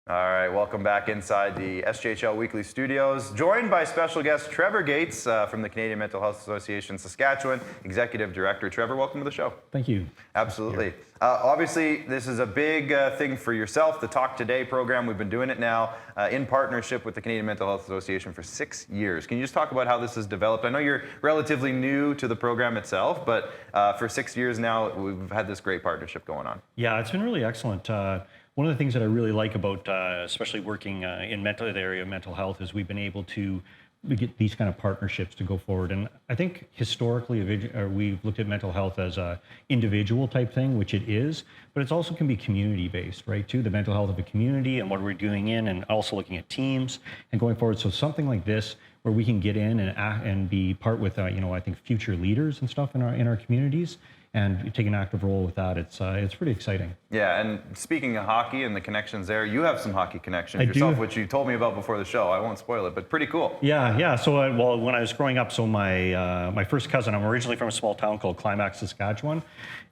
All right, welcome back inside the SJHL Weekly Studios. Joined by special guest Trevor Gates from the Canadian Mental Health Association, Saskatchewan, Executive Director. Trevor, welcome to the show. Thank you. Absolutely. Obviously, this is a big thing for yourself, the Talk Today program. We've been doing it now in partnership with the Canadian Mental Health Association for 6 years. Can you just talk about how this has developed? I know you're relatively new to the program itself, but for 6 years now, we've had this great partnership going on. Yeah, it's been really excellent. One of the things that I really like about, especially working in the area of mental health, is we've been able to get these kind of partnerships to go forward. And I think historically we've looked at mental health as a individual type thing, which it is, but it also can be community based, right? Too, the mental health of a community and what we're doing and also looking at teams and going forward. So something like this, where we can get in and be part with, I think future leaders and stuff in our communities, and take an active role with that. It's pretty exciting. Yeah, and speaking of hockey and the connections there, you have some hockey connections yourself, which you told me about before the show. I won't spoil it, but pretty cool. Yeah. So, when I was growing up, so my first cousin, I'm originally from a small town called Climax, Saskatchewan,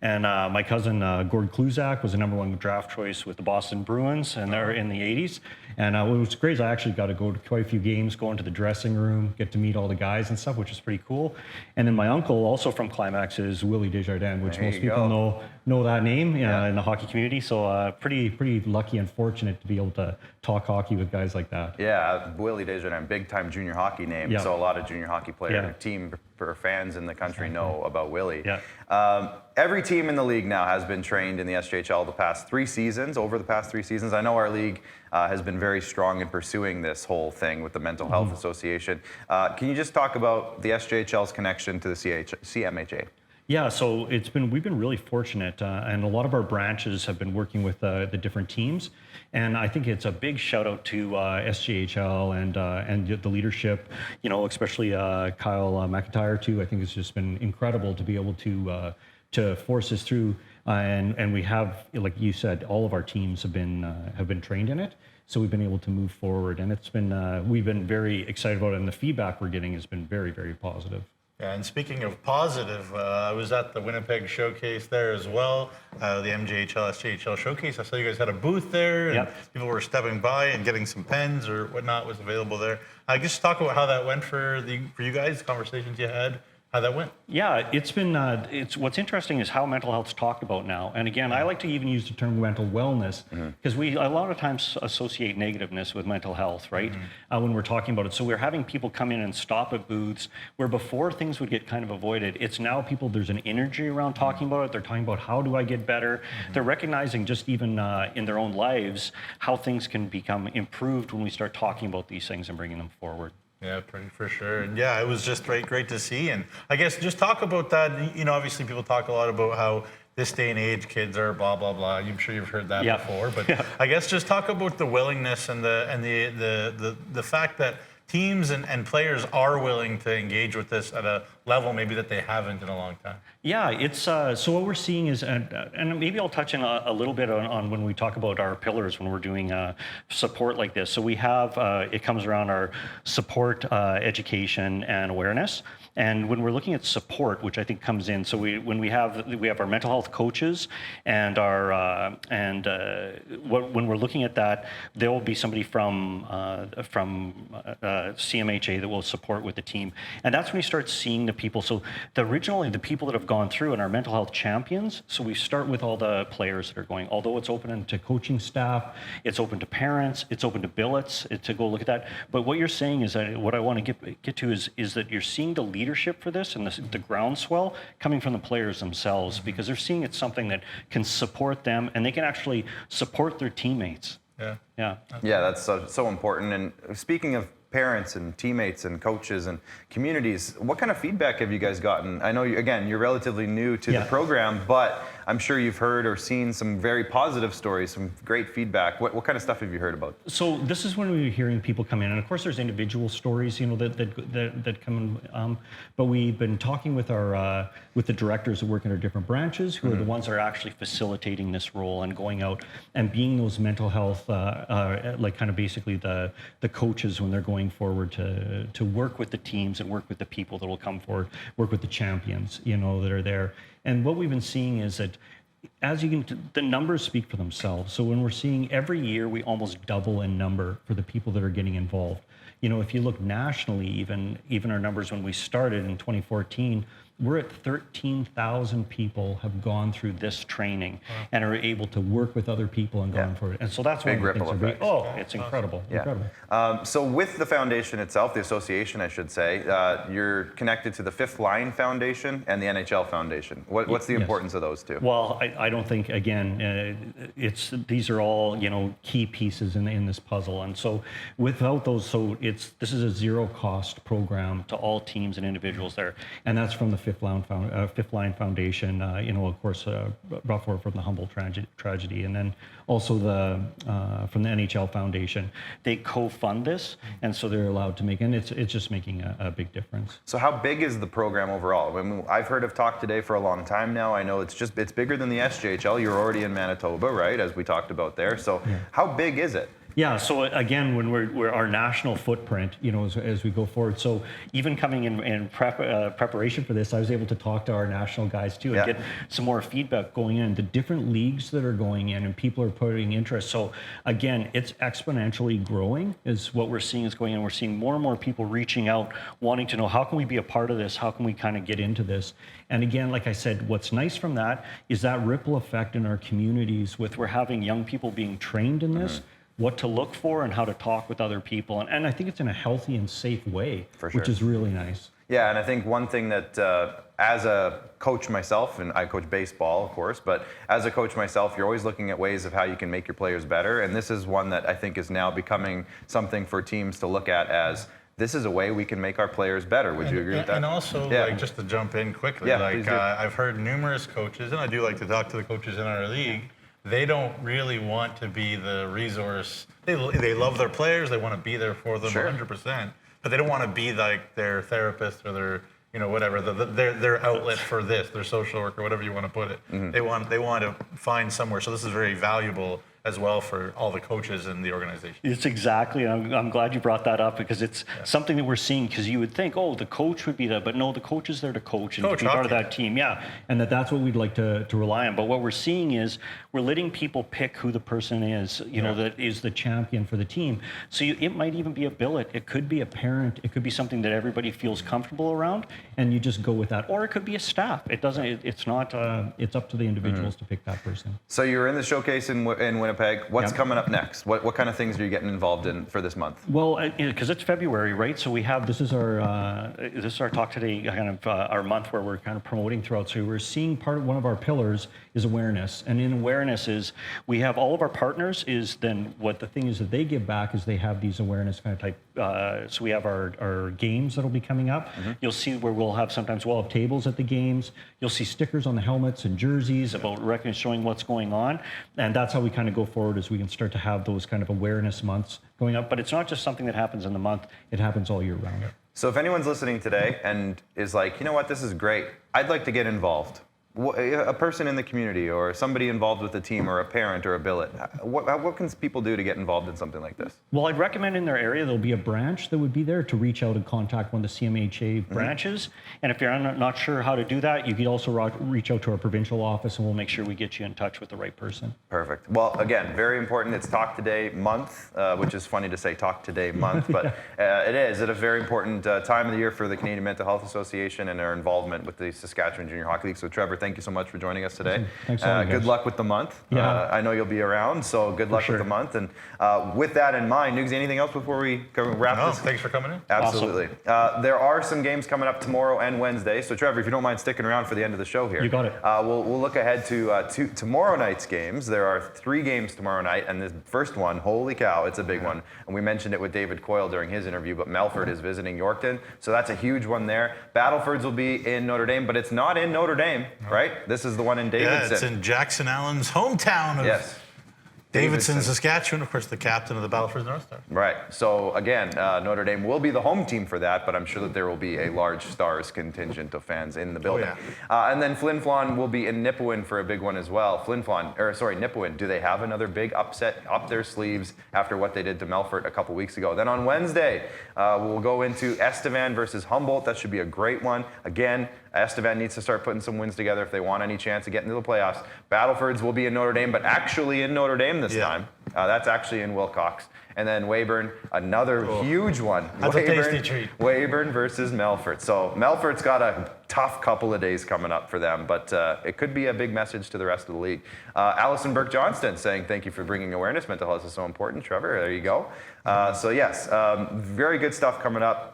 and my cousin Gord Kluzak was the #1 draft choice with the Boston Bruins, and they're in the '80s. And what was great is I actually got to go to quite a few games, go into the dressing room, get to meet all the guys and stuff, which is pretty cool. And then my uncle, also from Climax, is Willie Desjardins, which most people know that name in the hockey community. So pretty lucky and fortunate to be able to talk hockey with guys like that. Yeah, Willie Desjardins, big time junior hockey name. Yeah. So a lot of junior hockey players, team fans in the country know about Willie. Yeah. Every team in the league now has been trained in the SJHL over the past 3 seasons. I know our league has been very strong in pursuing this whole thing with the Mental Health Association. Can you just talk about the SJHL's connection to the CMHA? Yeah, so we've been really fortunate, and a lot of our branches have been working with the different teams, and I think it's a big shout out to SJHL and the leadership, especially Kyle McIntyre too. I think it's just been incredible to be able to force us through, and we have, like you said, all of our teams have been trained in it. So we've been able to move forward, and we've been very excited about it, and the feedback we're getting has been very, very positive. Yeah, and speaking of positive, I was at the Winnipeg showcase there as well, the MJHL, SJHL showcase. I saw you guys had a booth there, and people were stepping by and getting some pens or whatnot was available there. I guess talk about how that went for you guys, the conversations you had. How that went? Yeah, it's been. What's interesting is how mental health's talked about now. And again, I like to even use the term mental wellness because we a lot of times associate negativeness with mental health, right? When we're talking about it. So we're having people come in and stop at booths where before things would get kind of avoided. It's now there's an energy around talking about it. They're talking about how do I get better. They're recognizing just even in their own lives how things can become improved when we start talking about these things and bringing them forward. Yeah, for sure. And yeah, it was just great to see. And I guess just talk about that. Obviously people talk a lot about how this day and age kids are blah, blah, blah. I'm sure you've heard that before. But I guess just talk about the willingness and the fact that teams and players are willing to engage with this at a level maybe that they haven't in a long time. Yeah, it's so what we're seeing is, and maybe I'll touch in a little bit on when we talk about our pillars when we're doing support like this. So we have, it comes around our support, education, and awareness. And when we're looking at support, which I think comes in, so when we have our mental health coaches and when we're looking at that, there will be somebody from CMHA that will support with the team, and that's when you start seeing the people. So originally the people that have gone through and our mental health champions. So we start with all the players that are going. Although it's open to coaching staff, it's open to parents, it's open to billets to go look at that. But what you're saying is that what I want to get to is that you're seeing the leadership for this and the groundswell coming from the players themselves, because they're seeing it's something that can support them and they can actually support their teammates. Yeah, that's so important. And speaking of parents and teammates and coaches and communities, what kind of feedback have you guys gotten? I know, you're relatively new to the program, but I'm sure you've heard or seen some very positive stories, some great feedback. What kind of stuff have you heard about? So this is when we're hearing people come in, and of course there's individual stories, that come in, but we've been talking with with the directors that work in our different branches, who are the ones that are actually facilitating this role and going out and being those mental health, like kind of basically the coaches when they're going forward to work with the teams and work with the people that will come forward, work with the champions, that are there. And what we've been seeing is that as you can, the numbers speak for themselves. So when we're seeing every year, we almost double in number for the people that are getting involved. If you look nationally, even our numbers when we started in 2014, we're at 13,000 people have gone through this training and are able to work with other people and going forward. And so that's big one of the ripple things. effects. It's incredible. Yeah. Incredible. So with the foundation itself, the association, I should say, you're connected to the Fifth Line Foundation and the NHL Foundation. What's the importance of those two? Well, I don't think, again, these are all, key pieces in this puzzle. And so without those, this is a zero cost program to all teams and individuals there. And that's from the Fifth Line Foundation, of course, brought forward from the Humboldt tragedy. And then also from the NHL Foundation. They co-fund this, and so they're allowed to make, and it's just making a big difference. So how big is the program overall? I mean, I've heard of Talk Today for a long time now. I know it's bigger than the SJHL. You're already in Manitoba, right, as we talked about there. So how big is it? Yeah, so again, when we're our national footprint, as we go forward. So even coming in preparation for this, I was able to talk to our national guys too and get some more feedback going in, the different leagues that are going in and people are putting interest. So again, it's exponentially growing is what we're seeing is going in. We're seeing more and more people reaching out, wanting to know how can we be a part of this? How can we kind of get into this? And again, like I said, what's nice from that is that ripple effect in our communities we're having young people being trained in this. What to look for and how to talk with other people. And I think it's in a healthy and safe way, which is really nice. Yeah, and I think one thing that as a coach myself, and I coach baseball, of course, but as a coach myself, you're always looking at ways of how you can make your players better. And this is one that I think is now becoming something for teams to look at as this is a way we can make our players better. Would you agree with that? And also, just to jump in quickly, I've heard numerous coaches, and I do like to talk to the coaches in our league, they don't really want to be the resource. They love their players. They want to be there for them 100%. But they don't want to be like their therapist or their, whatever, their outlet for this, their social worker, whatever you want to put it. They want to find somewhere. So this is very valuable as well for all the coaches in the organization. It's exactly, I'm glad you brought that up because it's something that we're seeing because you would think, the coach would be that, but no, the coach is there to coach and to be part of that team. Yeah, and that's what we'd like to rely on. But what we're seeing is we're letting people pick who the person is, that is the champion for the team. So it might even be a billet. It could be a parent. It could be something that everybody feels comfortable around and you just go with that. Or it could be a staff. It's not, it's up to the individuals to pick that person. So you're in the showcase in Winnipeg. What's coming up next? What kind of things are you getting involved in for this month? Well, because it's February, right? So we have this is our Talk Today kind of our month where we're kind of promoting throughout. So we're seeing one of our pillars is awareness, and in awareness is we have all of our partners. Is then what the thing is that they give back is they have these awareness kind of type. So we have our games that'll be coming up. You'll see where we'll have tables at the games. You'll see stickers on the helmets and jerseys about showing what's going on, and that's how we kind of go forward as we can start to have those kind of awareness months going up. But it's not just something that happens in the month, it happens all year round. So if anyone's listening today and is like, you know what, this is great, I'd like to get involved. A person in the community or somebody involved with the team or a parent or a billet, what can people do to get involved in something like this? Well, I'd recommend in their area there'll be a branch that would be there to reach out and contact one of the CMHA branches. And if you're not sure how to do that, you can also reach out to our provincial office and we'll make sure we get you in touch with the right person. Perfect. Well, again, very important. It's Talk Today month, which is funny to say Talk Today month, but it is at a very important time of the year for the Canadian Mental Health Association and our involvement with the Saskatchewan Junior Hockey League. So Trevor, thank you so much for joining us today. Thanks so much. Good luck with the month. I know you'll be around, so good luck with the month. And with that in mind, Nugsy, anything else before we wrap this? Thanks for coming in. Absolutely. Awesome. There are some games coming up tomorrow and Wednesday. So Trevor, if you don't mind sticking around for the end of the show here. You got it. We'll look ahead to tomorrow night's games. There are 3 games tomorrow night, and the first one, holy cow, it's a big one. And we mentioned it with David Coyle during his interview, but Melfort is visiting Yorkton. So that's a huge one there. Battleford's will be in Notre Dame, but it's not in Notre Dame, right? This is the one in Davidson. Yeah, it's in Jackson Allen's hometown of Davidson, Saskatchewan, of course, the captain of the Battleford North Star. Right. So again, Notre Dame will be the home team for that, but I'm sure that there will be a large Stars contingent of fans in the building. And then Flin Flon will be in Nipawin for a big one as well. Nipawin, do they have another big upset up their sleeves after what they did to Melfort a couple weeks ago? Then on Wednesday, we'll go into Estevan versus Humboldt. That should be a great one. Again, Estevan needs to start putting some wins together if they want any chance of getting to the playoffs. Battlefords will be in Notre Dame, but actually in Notre Dame this time. That's actually in Wilcox. And then Weyburn, another huge one. That's a tasty treat. Weyburn versus Melfort. So Melfort's got a tough couple of days coming up for them, but it could be a big message to the rest of the league. Allison Burke-Johnston saying thank you for bringing awareness. Mental health is so important. Trevor, there you go. So yes, very good stuff coming up.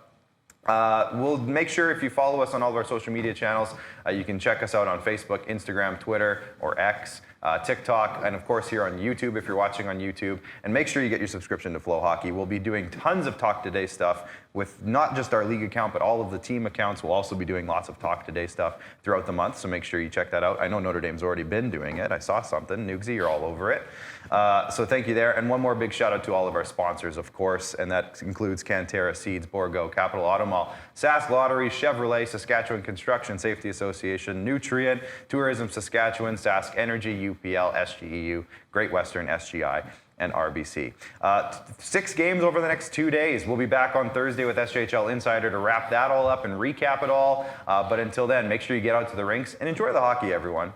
We'll make sure if you follow us on all of our social media channels, you can check us out on Facebook, Instagram, Twitter, or X, TikTok, and of course here on YouTube if you're watching on YouTube. And make sure you get your subscription to Flow Hockey. We'll be doing tons of Talk Today stuff with not just our league account, but all of the team accounts. We'll also be doing lots of Talk Today stuff throughout the month, so make sure you check that out. I know Notre Dame's already been doing it. I saw something. Nugsy, you're all over it. So thank you there. And one more big shout out to all of our sponsors, of course, and that includes Cantera Seeds, Borgo, Capital Auto Mall, Sask Lottery, Chevrolet, Saskatchewan Construction Safety Association, Nutrient, Tourism Saskatchewan, Sask Energy, UPL, SGEU, Great Western, SGI, and RBC. 6 games over the next 2 days. We'll be back on Thursday with SJHL Insider to wrap that all up and recap it all. But until then, make sure you get out to the rinks and enjoy the hockey, everyone.